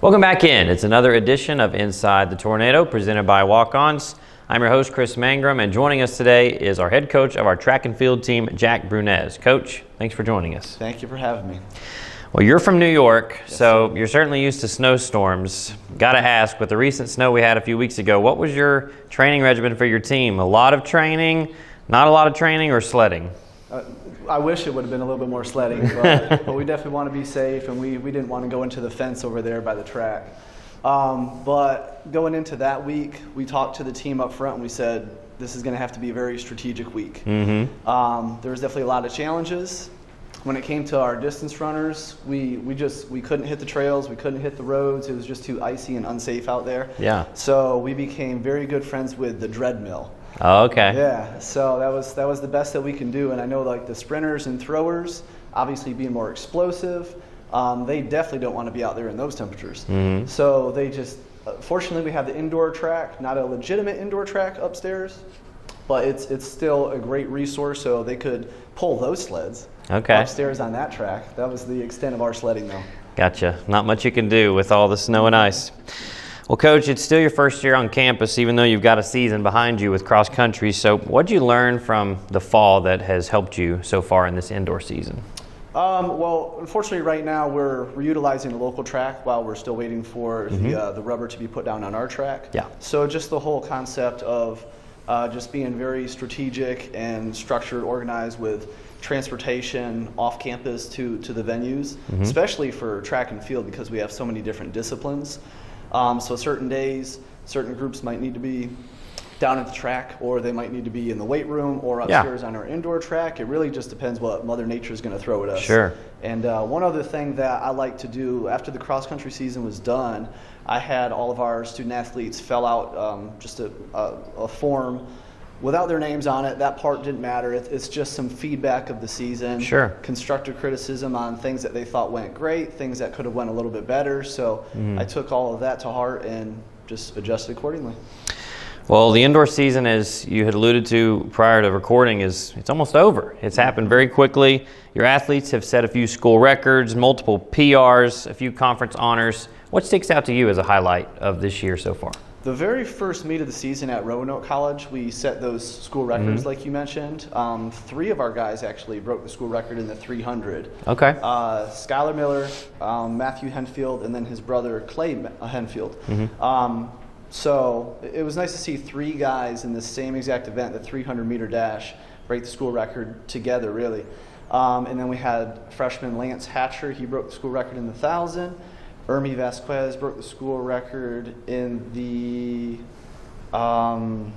Welcome back in. It's another edition of Inside the Tornado presented by Walk-Ons. I'm your host, Chris Mangrum, and joining us today is our head coach of our track and field team, Jack Brunecz. Coach, thanks for joining us. Thank you for having me. Well, you're from New York, Yes, so sir. You're certainly used to snowstorms. Got to ask, with the recent snow we had a few weeks ago, what was your training regimen for your team? A lot of training, not a lot of training, or sledding? I wish it would have been a little bit more sledding, but we definitely want to be safe, and we didn't want to go into the fence over there by the track. But going into that week, we talked to the team up front, and we said, this is going to have to be a very strategic week. There was definitely a lot of challenges. When it came to our distance runners, we couldn't hit the trails, we couldn't hit the roads. It was just too icy and unsafe out there. Yeah. So we became very good friends with the dread mill. Oh, okay. Yeah, so that was the best that we can do, and I know like the sprinters and throwers, obviously being more explosive, they definitely don't want to be out there in those temperatures. So they just, fortunately we have the indoor track, not a legitimate indoor track upstairs, but it's still a great resource, so they could pull those sleds upstairs on that track. That was the extent of our sledding though. Gotcha. Not much you can do with all the snow and ice. Well, Coach, it's still your first year on campus, even though you've got a season behind you with cross country. So what did you learn from the fall that has helped you so far in this indoor season? Well, unfortunately right now we're utilizing a local track while we're still waiting for the rubber to be put down on our track. Yeah. So just the whole concept of just being very strategic and structured, organized with transportation off campus to the venues, especially for track and field because we have so many different disciplines. So certain days, certain groups might need to be down at the track, or they might need to be in the weight room or upstairs on our indoor track. It really just depends what Mother Nature is going to throw at us. Sure. And one other thing that I like to do after the cross-country season was done, I had all of our student athletes fill out just a form without their names on it. That part didn't matter. It's just some feedback of the season. Sure. Constructive criticism on things that they thought went great, things that could have went a little bit better. So I took all of that to heart and just adjusted accordingly. Well, the indoor season, as you had alluded to prior to recording, it's almost over. It's happened very quickly. Your athletes have set a few school records, multiple PRs, a few conference honors. What sticks out to you as a highlight of this year so far? The very first meet of the season at Roanoke College, we set those school records like you mentioned. 3 of our guys actually broke the school record in the 300. Okay. Skylar Miller, Matthew Henfield, and then his brother Clay Henfield. So it was nice to see 3 guys in the same exact event, the 300-meter dash, break the school record together, really. And then we had freshman Lance Hatcher. He broke the school record in the 1,000. Ermi Vasquez broke the school record in the, what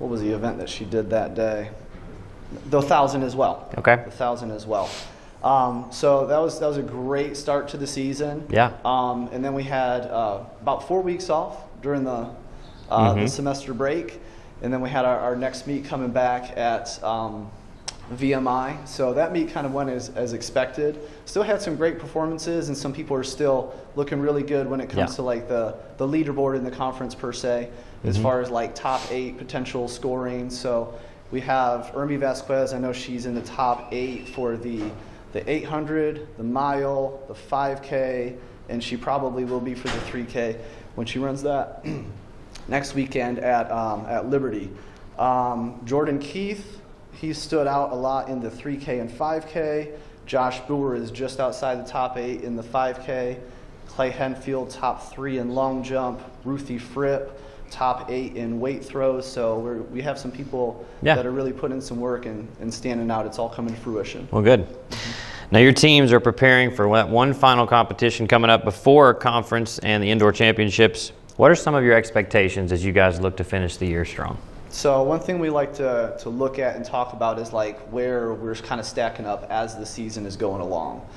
was the event that she did that day? The 1,000 as well. Okay. The 1,000 as well. So that was a great start to the season. Yeah. And then we had about 4 weeks off during the semester break, and then we had our next meet coming back at VMI. So that meet kind of went as expected. Still had some great performances, and some people are still looking really good when it comes to like the leaderboard in the conference per se, as far as like top 8 potential scoring. So we have Ermi Vasquez. I know she's in the top 8 for the 800, the mile, the 5K, and she probably will be for the 3K when she runs that next weekend at Liberty. Jordan Keith, he stood out a lot in the 3K and 5K. Josh Brewer is just outside the top 8 in the 5K. Clay Henfield, top 3 in long jump. Ruthie Fripp, top 8 in weight throws. So we have some people that are really putting in some work and standing out. It's all coming to fruition. Well, good. Now your teams are preparing for one final competition coming up before conference and the indoor championships. What are some of your expectations as you guys look to finish the year strong? So one thing we like to look at and talk about is like where we're kind of stacking up as the season is going along.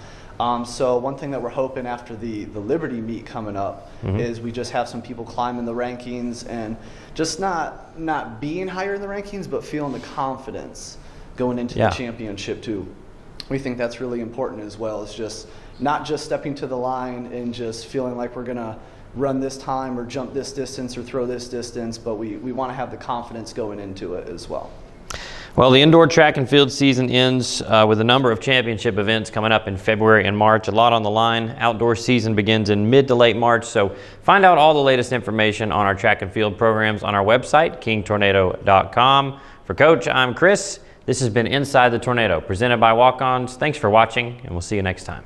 So one thing that we're hoping after the Liberty meet coming up is we just have some people climbing the rankings and just not being higher in the rankings, but feeling the confidence going into the championship too. We think that's really important as well. It's just not just stepping to the line and just feeling like we're gonna run this time or jump this distance or throw this distance, but we want to have the confidence going into it as well. Well, the indoor track and field season ends with a number of championship events coming up in February and March. A lot on the line. Outdoor season begins in mid to late March, so find out all the latest information on our track and field programs on our website, kingtornado.com. For Coach, I'm Chris. This has been Inside the Tornado, presented by Walk-Ons. Thanks for watching, and we'll see you next time.